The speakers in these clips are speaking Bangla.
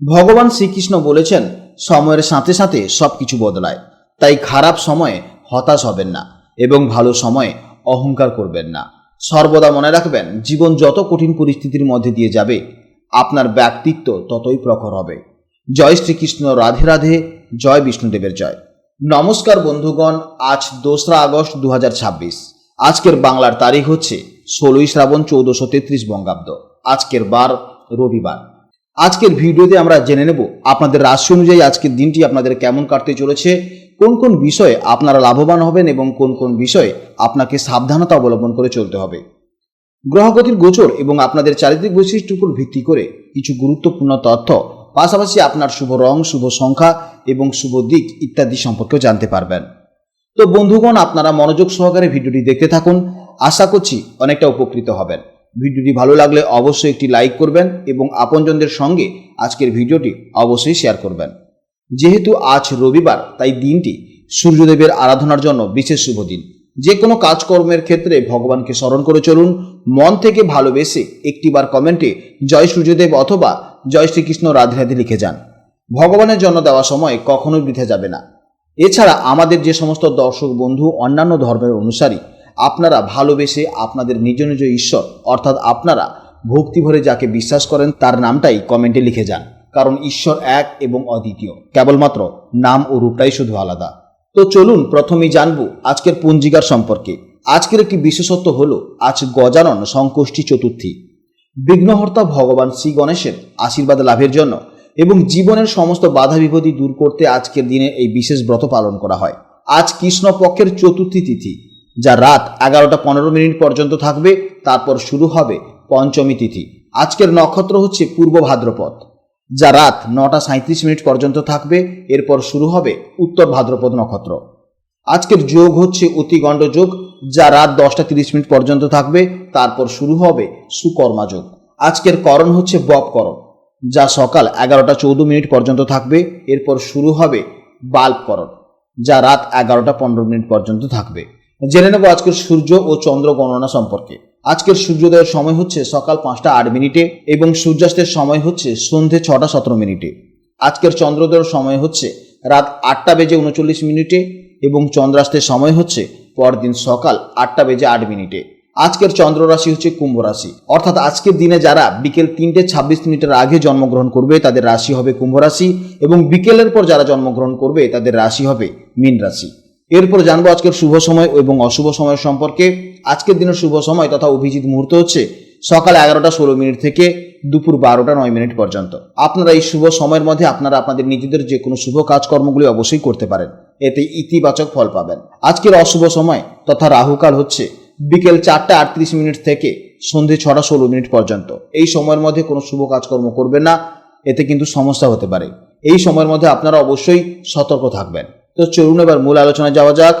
ভগবান শ্রীকৃষ্ণ বলেছেন, সময়ের সাথে সাথে সবকিছু বদলায়। তাই খারাপ সময়ে হতাশ হবেন না এবং ভালো সময়ে অহংকার করবেন না। সর্বদা মনে রাখবেন, জীবন যত কঠিন পরিস্থিতির মধ্যে দিয়ে যাবে, আপনার ব্যক্তিত্ব ততই প্রখর হবে। জয় শ্রীকৃষ্ণ, রাধে রাধে, জয় বিষ্ণুদেবের জয়। নমস্কার বন্ধুগণ, আজ 2রা আগস্ট 2026। আজকের বাংলার তারিখ হচ্ছে 16ই শ্রাবণ 1433 বঙ্গাব্দ। আজকের বার রবিবার। আজকের ভিডিওতে আমরা জেনে নেব আপনাদের রাশি অনুযায়ী আজকের দিনটি আপনাদের কেমন কাটতে চলেছে, কোন কোন বিষয়ে আপনারা লাভবান হবেন এবং কোন কোন বিষয়ে আপনাকে সাবধানতা অবলম্বন করে চলতে হবে। গ্রহগতির গোচর এবং আপনাদের চারিত্রিক বৈশিষ্ট্যের উপর ভিত্তি করে কিছু গুরুত্বপূর্ণ তথ্য, পাশাপাশি আপনার শুভ রং, শুভ সংখ্যা এবং শুভ দিক ইত্যাদি সম্পর্কেও জানতে পারবেন। তো বন্ধুগণ, আপনারা মনোযোগ সহকারে ভিডিওটি দেখতে থাকুন। আশা করছি অনেকটা উপকৃত হবেন। ভিডিওটি ভালো লাগলে অবশ্যই একটি লাইক করবেন এবং আপনজনদের সঙ্গে আজকের ভিডিওটি অবশ্যই শেয়ার করবেন। যেহেতু আজ রবিবার, তাই দিনটি সূর্যদেবের আরাধনার জন্য বিশেষ শুভ দিন। যে কোনো কাজকর্মের ক্ষেত্রে ভগবানকে স্মরণ করে চলুন। মন থেকে ভালোবেসে একটিবার কমেন্টে জয় সূর্যদেব অথবা জয় শ্রীকৃষ্ণ রাধে রাধে লিখে যান। ভগবানের জন্য দেওয়া সময় কখনোই বৃথা যাবে না। এছাড়া আমাদের যে সমস্ত দর্শক বন্ধু অন্যান্য ধর্মের অনুসারী, আপনারা ভালোবেসে আপনাদের নিজ নিজ ঈশ্বর অর্থাৎ আপনারা ভক্তি ভরে যাকে বিশ্বাস করেন তার নামটাই কমেন্টে লিখে যান। কারণ ঈশ্বর এক এবং অদ্বিতীয়, কেবলমাত্র নাম ও রূপটাই শুধু আলাদা। তো চলুন প্রথমেই জানবো আজকের পঞ্জিকার সম্পর্কে। আজকের একটি বিশেষত্ব হলো আজ গজানন সংকষ্টি চতুর্থী। বিঘ্নহর্তা ভগবান শ্রী গণেশের আশীর্বাদ লাভের জন্য এবং জীবনের সমস্ত বাধা বিপত্তি দূর করতে আজকের দিনে এই বিশেষ ব্রত পালন করা হয়। আজ কৃষ্ণপক্ষের চতুর্থী তিথি, যা রাত 11টা 15 পর্যন্ত থাকবে। তারপর শুরু হবে পঞ্চমী তিথি। আজকের নক্ষত্র হচ্ছে পূর্ব ভাদ্রপদ, যা রাত 9টা 37 পর্যন্ত থাকবে। এরপর শুরু হবে উত্তর ভাদ্রপদ নক্ষত্র। আজকের যোগ হচ্ছে অতিগণ্ড যোগ, যা রাত 10টা 30 পর্যন্ত থাকবে। তারপর শুরু হবে সুকর্মা যোগ। আজকের করণ হচ্ছে বপকরণ, যা সকাল 11টা 14 পর্যন্ত থাকবে। এরপর শুরু হবে বাল্বকরণ, যা রাত 11টা 15 পর্যন্ত থাকবে। জেনে নেব আজকের সূর্য ও চন্দ্র গণনা সম্পর্কে। আজকের সূর্যোদয়ের সময় হচ্ছে সকাল 5টা 8 এবং সূর্যাস্তের সময় হচ্ছে সন্ধে 6টা 17। আজকের চন্দ্রোদয়ের সময় হচ্ছে রাত 8টা বেজে 39 এবং চন্দ্রাস্তের সময় হচ্ছে পরদিন সকাল 8টা বেজে 8। আজকের চন্দ্র রাশি হচ্ছে কুম্ভ রাশি, অর্থাৎ আজকের দিনে যারা বিকেল 3টে 26 আগে জন্মগ্রহণ করবে তাদের রাশি হবে কুম্ভ রাশি এবং বিকেলের পর যারা জন্মগ্রহণ করবে তাদের রাশি হবে মীন রাশি। এরপর জানবো আজকের শুভ সময় এবং অশুভ সময় সম্পর্কে। আজকের দিনের শুভ সময় তথা অভিজিৎ মুহূর্ত হচ্ছে সকাল 11টা 16 থেকে দুপুর 12টা 9 পর্যন্ত। আপনারা এই শুভ সময়ের মধ্যে আপনারা আপনাদের নিজেদের যে কোনো শুভ কাজকর্মগুলি অবশ্যই করতে পারেন, এতে ইতিবাচক ফল পাবেন। আজকের অশুভ সময় তথা রাহুকাল হচ্ছে বিকেল 4টা 38 থেকে সন্ধে 6টা 16 পর্যন্ত। এই সময়ের মধ্যে কোনো শুভ কাজকর্ম করবেন না, এতে কিন্তু সমস্যা হতে পারে। এই সময়ের মধ্যে আপনারা অবশ্যই সতর্ক থাকবেন। তো চলুন এবার মূল আলোচনায় যাওয়া যাক।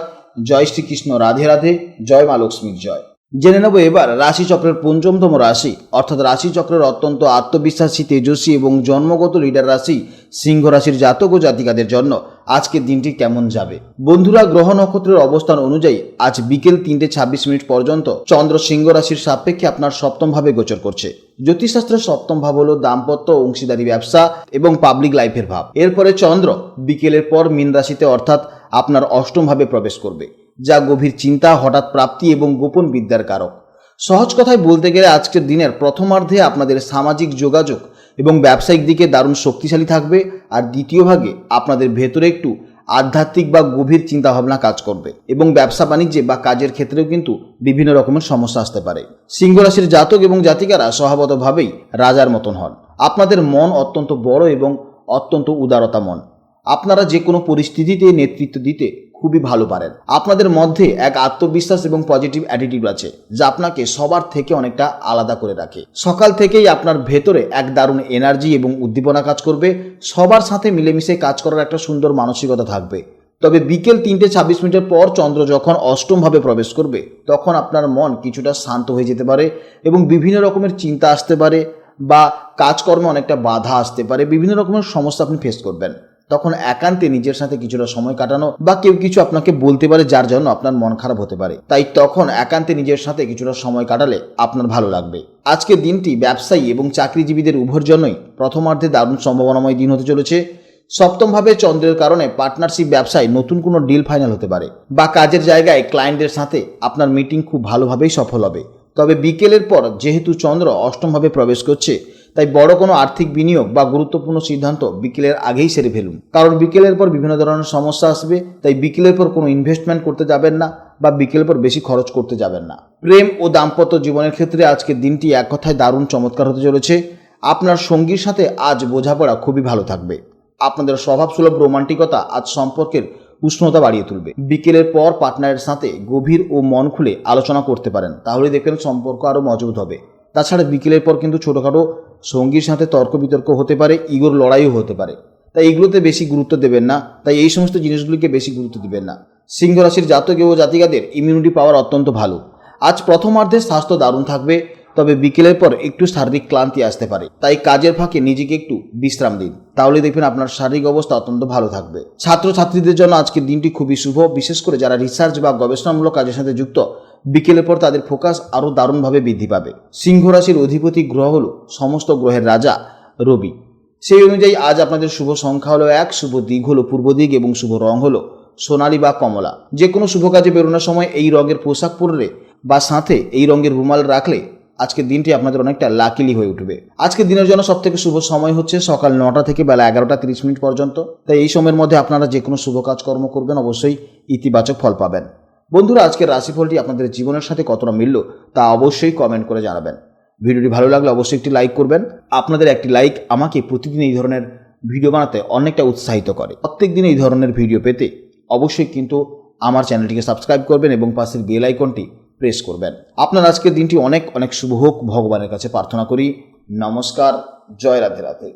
জয় শ্রীকৃষ্ণ, রাধে রাধে, জয় মা লক্ষ্মীর জয়। জেনে নেব এবার রাশিচক্রের পঞ্চমতম রাশি অর্থাৎ রাশিচক্রের অত্যন্ত আত্মবিশ্বাসী, তেজস্বী এবং জন্মগত লিডার রাশি সিংহ রাশির জাতক ও জাতিকাদের জন্য আজকের দিনটি কেমন যাবে। বন্ধুরা, গ্রহ নক্ষত্রের অবস্থান অনুযায়ী আজ বিকেল 3টে 26 পর্যন্ত চন্দ্র সিংহ রাশির সাপেক্ষে আপনার সপ্তম ভাবে গোচর করছে। জ্যোতিষশাস্ত্রের সপ্তম ভাব হলো দাম্পত্য, অংশীদারি, ব্যবসা এবং পাবলিক লাইফের ভাব। এরপরে চন্দ্র বিকেলের পর মীন রাশিতে অর্থাৎ আপনার অষ্টম ভাবে প্রবেশ করবে, যা গভীর চিন্তা, হঠাৎ প্রাপ্তি এবং গোপন বিদ্যার কারক। সহজ কথায় বলতে গেলে আজকের দিনের প্রথমার্ধে আপনাদের সামাজিক যোগাযোগ এবং ব্যবসায়িক দিকে দারুণ শক্তিশালী থাকবে, আর দ্বিতীয় ভাগে আপনাদের ভেতরে একটু আধ্যাত্মিক বা গভীর চিন্তাভাবনা কাজ করবে এবং ব্যবসা বাণিজ্যে বা কাজের ক্ষেত্রেও কিন্তু বিভিন্ন রকমের সমস্যা আসতে পারে। সিংহ রাশির জাতক এবং জাতিকারা স্বভাবতভাবেই রাজার মতন হন। আপনাদের মন অত্যন্ত বড় এবং অত্যন্ত উদারতা মন। আপনারা যে কোনো পরিস্থিতিতে নেতৃত্ব দিতে খুবই ভালো পারেন। আপনাদের মধ্যে এক আত্মবিশ্বাস এবং পজিটিভ অ্যাটিটিউড আছে, যা আপনাকে সবার থেকে অনেকটা আলাদা করে রাখে। সকাল থেকেই আপনার ভেতরে এক দারুণ এনার্জি এবং উদ্দীপনা কাজ করবে। সবার সাথে মিলেমিশে কাজ করার একটা সুন্দর মানসিকতা থাকবে। তবে বিকেল 3টে 26 পর চন্দ্র যখন অষ্টম ভাবে প্রবেশ করবে, তখন আপনার মন কিছুটা শান্ত হয়ে যেতে পারে এবং বিভিন্ন রকমের চিন্তা আসতে পারে বা কাজকর্মে অনেকটা বাধা আসতে পারে। বিভিন্ন রকমের সমস্যা আপনি ফেস করবেন। তখন একান্তে নিজের সাথে কিছুটা সময় কাটানো বা কেউ কিছু আপনাকে বলতে পারে যার জন্য আপনার মন খারাপ হতে পারে, তাই তখন একান্তে নিজের সাথে কিছুটা সময় কাটালে আপনার ভালো লাগবে। আজকের দিনটি ব্যবসায়ী এবং চাকরিজীবীদের উভয়ের জন্যই প্রথমার্ধে দারুণ সম্ভাবনাময় দিন হতে চলেছে। সপ্তমভাবে চন্দ্রের কারণে পার্টনারশিপ ব্যবসায় নতুন কোনো ডিল ফাইনাল হতে পারে বা কাজের জায়গায় ক্লায়েন্টদের সাথে আপনার মিটিং খুব ভালোভাবেই সফল হবে। তবে বিকেলের পর যেহেতু চন্দ্র অষ্টমভাবে প্রবেশ করছে, তাই বড় কোনো আর্থিক বিনিয়োগ বা গুরুত্বপূর্ণ সিদ্ধান্ত বিকেলের আগেই সেরে ফেলুন, কারণ বিকেলের পর বিভিন্ন ধরনের সমস্যা আসবে। তাই বিকেলের পর কোনো ইনভেস্টমেন্ট করতে যাবেন না বা বিকেলের পর বেশি খরচ করতে যাবেন না। প্রেম ও দাম্পত্য জীবনের ক্ষেত্রে আজকের দিনটি এক কথায় দারুণ চমৎকার হতে চলেছে। আপনার সঙ্গীর সাথে আজ বোঝাপড়া খুবই ভালো থাকবে। আপনাদের স্বভাবসুলভ রোমান্টিকতা আজ সম্পর্কের উষ্ণতা বাড়িয়ে তুলবে। বিকেলের পর পার্টনারের সাথে গভীর ও মন খুলে আলোচনা করতে পারেন, তাহলে দেখবেন সম্পর্ক আরও মজবুত হবে। তাছাড়া বিকেলের পর কিন্তু ছোটোখাটো সঙ্গীর সাথে তর্ক বিতর্ক হতে পারে, ইগোর লড়াইও হতে পারে, তাই এগুলোতে বেশি গুরুত্ব দেবেন না। তাই এই সমস্ত জিনিসগুলিকে বেশি গুরুত্ব দিবেন না। সিংহ রাশির জাতক ও জাতিকাদের ইমিউনিটি পাওয়ার অত্যন্ত ভালো। আজ প্রথমার্ধে স্বাস্থ্য দারুণ থাকবে, তবে বিকেলের পর একটু শারীরিক ক্লান্তি আসতে পারে, তাই কাজের ফাঁকে নিজেকে একটু বিশ্রাম দিন, তাহলে দেখবেন আপনার শারীরিক অবস্থা অত্যন্ত ভালো থাকবে। ছাত্রছাত্রীদের জন্য আজকের দিনটি খুবই শুভ, বিশেষ করে যারা রিসার্চ বা গবেষণামূলক কাজের সাথে যুক্ত। বিকেলের পর তাদের ফোকাস আরও দারুণভাবে বৃদ্ধি পাবে। সিংহ রাশির অধিপতি গ্রহ হলো সমস্ত গ্রহের রাজা রবি। সেই অনুযায়ী আজ আপনাদের শুভ সংখ্যা হলো 1, শুভ দিক হলো পূর্ব দিক এবং শুভ রং হলো সোনালী বা কমলা। যে কোনো শুভ কাজে বেরোনোর সময় এই রঙের পোশাক পরলে বা সাথে এই রঙের রুমাল রাখলে আজকের দিনটি আপনাদের অনেকটা লাকিলি হয়ে উঠবে। আজকের দিনের জন্য সবথেকে শুভ সময় হচ্ছে সকাল 9টা থেকে বেলা 11টা 30 মিনিট পর্যন্ত। তাই এই সময়ের মধ্যে আপনারা যে কোনো শুভ কাজকর্ম করবেন, অবশ্যই ইতিবাচক ফল পাবেন। বন্ধুরা, আজকের রাশিফলটি আপনাদের জীবনের সাথে কতটা মিলল তা অবশ্যই কমেন্ট করে জানাবেন। ভিডিওটি ভালো লাগলে অবশ্যই একটি লাইক করবেন। আপনাদের একটি লাইক আমাকে প্রতিদিন এই ধরনের ভিডিও বানাতে অনেকটা উৎসাহিত করে। প্রত্যেকদিন এই ধরনের ভিডিও পেতে অবশ্যই কিন্তু আমার চ্যানেলটিকে সাবস্ক্রাইব করবেন এবং পাশের বেল আইকনটি প্রেস করবেন। আপনার আজকের দিনটি অনেক অনেক শুভ হোক, ভগবানের কাছে প্রার্থনা করি। নমস্কার, জয় রাধে রাধে।